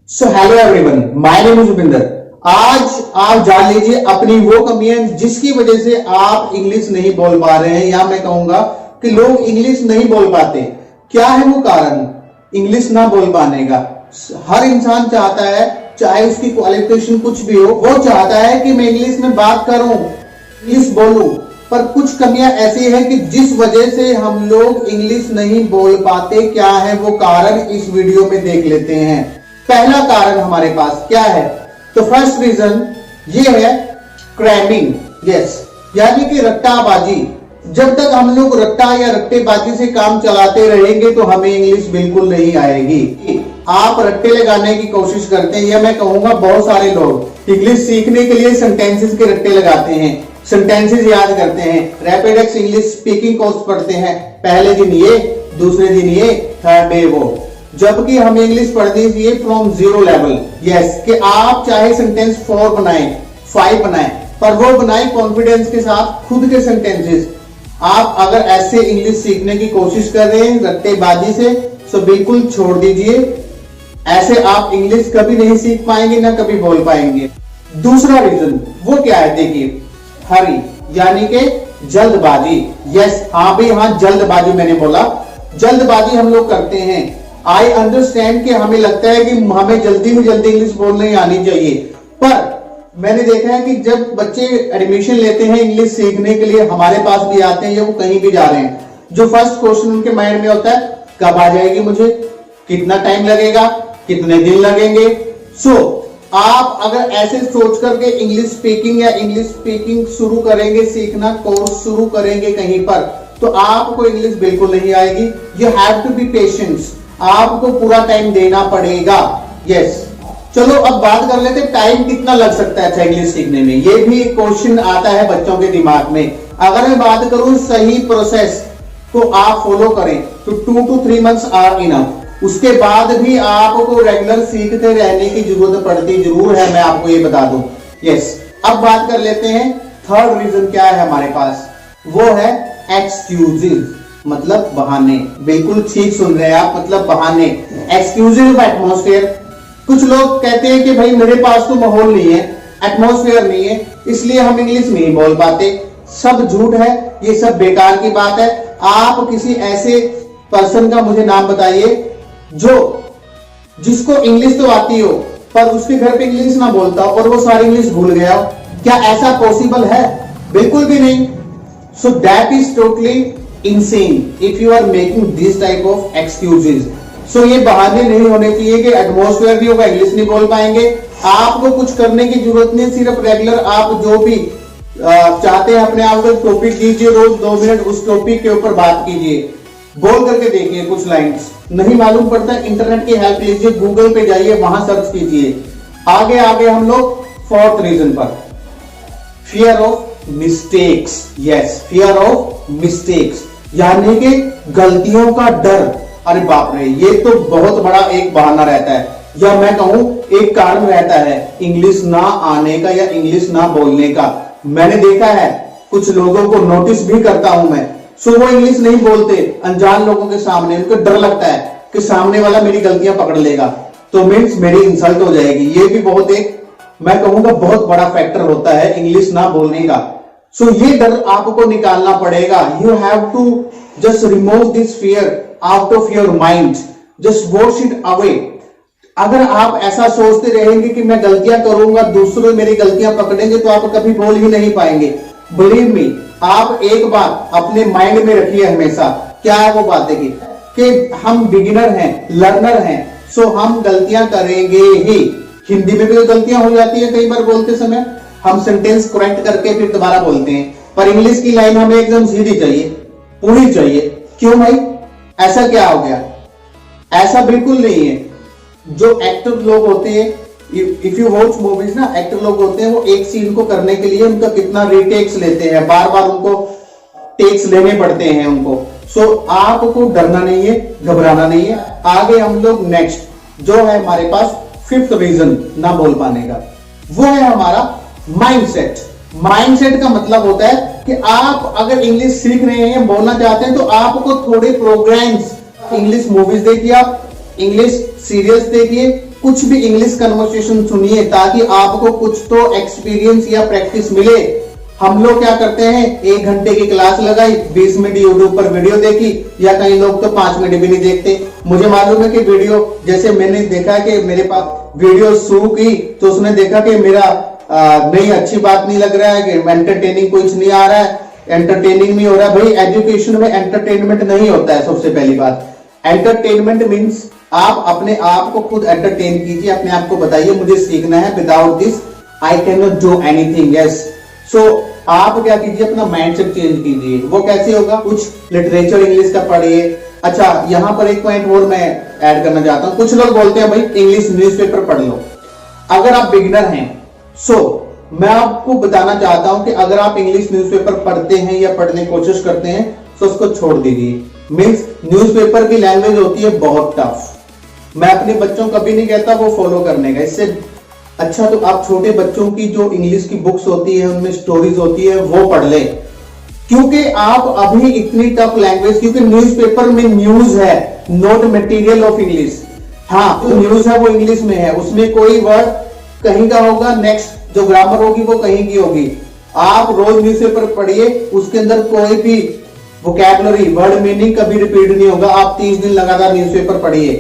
So hello everyone, my name is Upinder. आज आप जान लीजिए अपनी वो कमियां जिसकी वजह से आप इंग्लिश नहीं बोल पा रहे हैं, या मैं कहूंगा कि लोग इंग्लिश नहीं बोल पाते। क्या है वो कारण इंग्लिश ना बोल पाने का? हर इंसान चाहता है, चाहे उसकी क्वालिफिकेशन कुछ भी हो, वो चाहता है कि मैं इंग्लिश में बात करूं, इंग्लिश बोलूं। पर कुछ कमियां ऐसी है कि जिस वजह से हम लोग इंग्लिश नहीं बोल पाते। क्या है वो कारण, इस वीडियो में देख लेते हैं। पहला कारण हमारे पास क्या है? तो फर्स्ट रीजन ये है क्रैमिंग। यस, यानी कि रट्टाबाजी। जब तक हम लोग रट्टा या रट्टेबाजी से काम चलाते रहेंगे तो हमें इंग्लिश बिल्कुल नहीं आएगी। आप रट्टे लगाने की कोशिश करते हैं, या मैं कहूंगा बहुत सारे लोग इंग्लिश सीखने के लिए सेंटेंसेस के रट्टे लगाते हैं, सेंटेंसेस याद करते हैं, rapid x English speaking course पढ़ते हैं, पहले दिन ये, दूसरे दिन ये, थर्ड डे वो। जबकि हमें इंग्लिश पढ़नी चाहिए फ्रॉम जीरो लेवल। यस, कि आप चाहे सेंटेंस 4 बनाएं, 5 बनाएं, पर वो बनाएं कॉन्फिडेंस के साथ, खुद के सेंटेंसेस। आप अगर ऐसे इंग्लिश सीखने की कोशिश कर रहे हैं रट्टेबाजी से, तो बिल्कुल छोड़ दीजिए। ऐसे आप इंग्लिश कभी नहीं सीख पाएंगे, ना कभी बोल पाएंगे। दूसरा रीजन वो क्या है? देखिए, हरी, यानी कि जल्दबाजी। यस, हाँ भाई, हाँ, जल्दबाजी मैंने बोला। जल्दबाजी हम लोग करते हैं। आई अंडरस्टैंड कि हमें लगता है कि हमें जल्दी से जल्दी इंग्लिश बोलने आनी चाहिए, पर मैंने देखा है कि जब बच्चे एडमिशन लेते हैं इंग्लिश सीखने के लिए, हमारे पास भी आते हैं या वो कहीं भी जा रहे हैं, जो फर्स्ट क्वेश्चन उनके माइंड में होता है, कब आ जाएगी मुझे, कितना टाइम लगेगा, कितने दिन लगेंगे। आप अगर ऐसे सोच करके इंग्लिश स्पीकिंग या इंग्लिश स्पीकिंग शुरू करेंगे, सीखना कोर्स शुरू करेंगे कहीं पर, तो आपको इंग्लिश बिल्कुल नहीं आएगी। You have to be patience, आपको पूरा टाइम देना पड़ेगा। यस, चलो अब बात कर लेते टाइम कितना लग सकता है अच्छा इंग्लिश सीखने में। ये भी क्वेश्चन आता है बच्चों के दिमाग में। अगर मैं बात करूं सही प्रोसेस को आप फॉलो करें तो 2 to 3 months आर इनफ। उसके बाद भी आपको रेगुलर सीखते रहने की जरूरत पड़ती जरूर है, मैं आपको ये बता दूं। यस, अब बात कर लेते हैं थर्ड रीजन क्या है हमारे पास। वो है एक्सक्यूजेस, मतलब बहाने। बिल्कुल ठीक सुन रहे हैं आप, मतलब बहाने। Excuses atmosphere. कुछ लोग कहते हैं कि भाई मेरे पास तो माहौल नहीं है, एटमॉस्फेयर नहीं है, इसलिए हम इंग्लिश नहीं बोल पाते। सब झूठ है, ये सब बेकार की बात है। आप किसी ऐसे पर्सन का मुझे नाम बताइए जिसको इंग्लिश तो आती हो पर उसके घर पे इंग्लिश ना बोलता हो और वो सारी इंग्लिश भूल गया हो। क्या ऐसा पॉसिबल है? बिल्कुल भी नहीं। So that is totally insane if you are making this type of excuses. So ये बहाने नहीं होने चाहिए कि एटमॉस्फेयर भी होगा, इंग्लिश नहीं बोल पाएंगे। आपको कुछ करने की जरूरत नहीं, सिर्फ रेगुलर आप जो भी चाहते हैं अपने आप को टॉपिक दीजिए, रोज 2 मिनट उस टॉपिक के ऊपर बात कीजिए, बोल करके देखिए कुछ लाइंस। नहीं मालूम पड़ता, इंटरनेट की हेल्प लीजिए, गूगल पे जाइए, वहां सर्च कीजिए। आगे आगे हम लोग फोर्थ रीजन पर, fear of mistakes. Yes, fear of mistakes, यानी कि गलतियों का डर। अरे बाप रे, ये तो बहुत बड़ा एक बहाना रहता है, या मैं कहूं एक कारण रहता है इंग्लिश ना आने का या इंग्लिश ना बोलने का। मैंने देखा है, कुछ लोगों को नोटिस भी करता हूं मैं। सो वो इंग्लिश नहीं बोलते अनजान लोगों के सामने, उनको डर लगता है कि सामने वाला मेरी गलतियां पकड़ लेगा तो मीन्स मेरी इंसल्ट हो जाएगी। ये भी बहुत एक, मैं कहूंगा बहुत बड़ा फैक्टर होता है इंग्लिश ना बोलने का। सो ये डर आपको निकालना पड़ेगा। You have to just remove this fear out of your mind, just wash it away. अगर आप ऐसा सोचते रहेंगे कि मैं गलतियां करूंगा, दूसरे मेरी गलतियां पकड़ेंगे, तो आप कभी बोल ही नहीं पाएंगे। बिलीव मी, आप एक बात अपने माइंड में रखिए हमेशा। क्या है वो बात? देखिए कि हम बिगिनर हैं, लर्नर हैं, सो हम गलतियां करेंगे ही। हिंदी में भी तो गलतियां हो जाती है कई बार बोलते समय, हम सेंटेंस करेक्ट करके फिर दोबारा बोलते हैं। पर इंग्लिश की लाइन हमें एकदम सीधी चाहिए, पूरी चाहिए। क्यों भाई, ऐसा क्या हो गया? ऐसा बिल्कुल नहीं है। जो एक्टर लोग होते हैं, इफ यू वॉच मूवीज ना, एक्टर लोग होते हैं, वो एक सीन को करने के लिए उनका कितना रीटेक्स लेते हैं, बार बार उनको टेक्स लेने पड़ते हैं उनको। सो आपको डरना नहीं है, घबराना नहीं है। आगे हम लोग नेक्स्ट जो है हमारे पास फिफ्थ रीजन ना बोल पाने का, वो है हमारा माइंडसेट। माइंडसेट का मतलब होता है कि आप अगर इंग्लिश सीख रहे हैं, बोलना चाहते हैं, तो आपको थोड़े प्रोग्राम्स, इंग्लिश मूवीज देखिए, आप इंग्लिश सीरियल्स देखिए, कुछ भी इंग्लिश कन्वर्सेशन सुनिए ताकि आपको कुछ तो एक्सपीरियंस या प्रैक्टिस मिले। हम लोग क्या करते हैं, 1 घंटे की क्लास लगाई, 20 मिनट यूट्यूब पर वीडियो देखी, या कई लोग तो 5 मिनट भी नहीं देखते। मुझे मालूम है कि वीडियो, जैसे मैंने देखा कि मेरे पास वीडियो शुरू की तो उसने देखा कि मेरा नहीं, अच्छी बात नहीं लग रहा है, कि एंटरटेनिंग कुछ नहीं आ रहा है, एंटरटेनिंग नहीं हो रहा। भाई एजुकेशन में एंटरटेनमेंट नहीं होता है। सबसे पहली बात, एंटरटेनमेंट मीन्स आप अपने आप को खुद एंटरटेन कीजिए, अपने आप को बताइए मुझे सीखना है, without this I can not do anything. Yes, so आप क्या कीजिए, अपना माइंडसेट चेंज कीजिए। वो कैसे होगा, कुछ लिटरेचर इंग्लिश का पढ़िए। अच्छा, यहां पर एक पॉइंट और मैं ऐड करना चाहता हूं। कुछ लोग बोलते हैं भाई इंग्लिश न्यूज़पेपर पढ़ लो। अगर आप बिगिनर हैं, सो मैं आपको बताना चाहता हूं कि अगर आप इंग्लिश न्यूज़पेपर पढ़ते हैं या पढ़ने की कोशिश करते हैं तो उसको छोड़ दीजिए। मीन्स न्यूज़पेपर की लैंग्वेज होती है बहुत टफ। मैं अपने बच्चों को कभी नहीं कहता वो फॉलो करने का, इससे अच्छा तो आप छोटे बच्चों की जो इंग्लिश की बुक्स होती है, उनमें स्टोरीज होती है, वो पढ़ ले। क्योंकि आप अभी इतनी टफ लैंग्वेज, क्योंकि न्यूज़पेपर में न्यूज है, नॉट मटेरियल ऑफ इंग्लिश। हाँ, जो न्यूज है वो इंग्लिश में है, उसमें कोई वर्ड कहीं का होगा, नेक्स्ट जो ग्रामर होगी वो कहीं की होगी। आप रोज न्यूज़पेपर पढ़िए, उसके अंदर कोई भी वोकैबुलरी, वर्ड मीनिंग कभी रिपीट नहीं होगा। आप 30 दिन लगातार न्यूज़पेपर पढ़िए,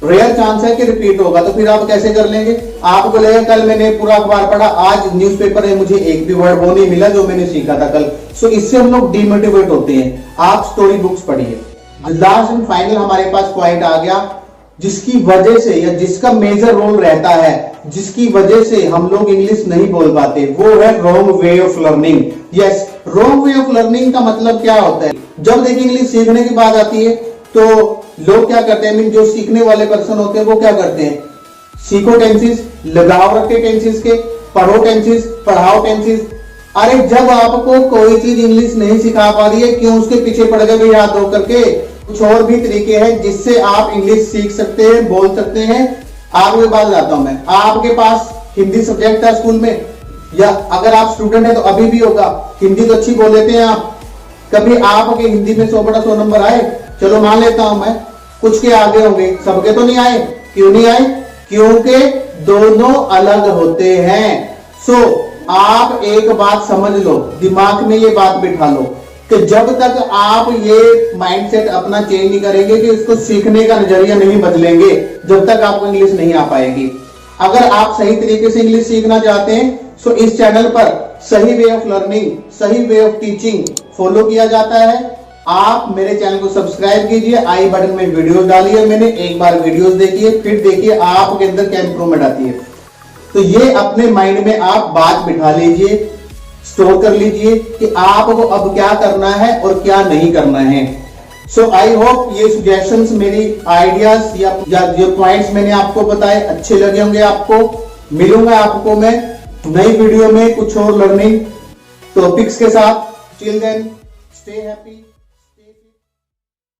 रेयर चांस है कि रिपीट होगा, तो फिर आप कैसे कर लेंगे। आपको लगेगा कल मैंने पूरा अखबार पढ़ा, आज न्यूज़पेपर है, मुझे एक भी वर्ड वो नहीं मिला जो मैंने सीखा था कल। सो इससे हम लोग डिमोटिवेट होते हैं। आप स्टोरी बुक्स पढ़िए। लास्ट एंड फाइनल हमारे पास पॉइंट आ गया, जिसकी वजह से या जिसका मेजर रोल रहता है, जिसकी वजह से हम लोग इंग्लिश नहीं बोल पाते, वो है wrong way of learning. Yes, wrong way of learning का मतलब क्या होता है। जब देखिए इंग्लिश सीखने की बात आती है तो लोग क्या करते हैं, जो सीखने वाले पर्सन होते हैं वो क्या करते हैं, सीखो टेंसेस, लगाव रखे टेंसेस के, पढ़ो टेंसेस, पढ़ाओ टेंसेस। अरे जब आपको कोई चीज इंग्लिश नहीं सिखा पा रही है, क्यों उसके पीछे पड़ गए भाई हाथ धो करके। कुछ और भी तरीके हैं जिससे आप इंग्लिश सीख सकते हैं, बोल सकते हैं। आपको बात बताता हूं मैं, आपके पास हिंदी सब्जेक्ट था स्कूल में, या अगर आप स्टूडेंट है तो अभी भी होगा, हिंदी तो अच्छी बोल लेते हैं आप। कभी आपके हिंदी में 100 बटा 100 नंबर आए, चलो मान लेता हूं मैं, कुछ के आगे होंगे, सबके तो नहीं आए। क्यों नहीं आए, क्योंकि दोनों अलग होते हैं। सो आप एक बात समझ लो, दिमाग में ये बात बिठा लो कि जब तक आप ये माइंडसेट अपना चेंज नहीं करेंगे कि इसको सीखने का नजरिया नहीं बदलेंगे, जब तक आपको इंग्लिश नहीं आ पाएगी। अगर आप सही तरीके से इंग्लिश सीखना चाहते हैं तो इस चैनल पर सही वे ऑफ लर्निंग, सही वे ऑफ टीचिंग फॉलो किया जाता है। आप मेरे चैनल को सब्सक्राइब कीजिए, आई बटन में वीडियोस डाली है मैंने, एक बार वीडियोस देखिए, फिर देखिए आपके अंदर क्या इंप्रूवमेंट आती है। तो ये अपने माइंड में आप बात बिठा लीजिए, स्टोर कर लीजिए कि आपको अब क्या करना है और क्या नहीं करना है। सो आई होप ये सजेशंस, मेरी आइडियाज या जो पॉइंट्स मैंने आपको बताए अच्छे लगे होंगे आपको। मिलूंगा आपको मैं नई वीडियो में कुछ और लर्निंग टॉपिक्स के साथ। Till then stay happy.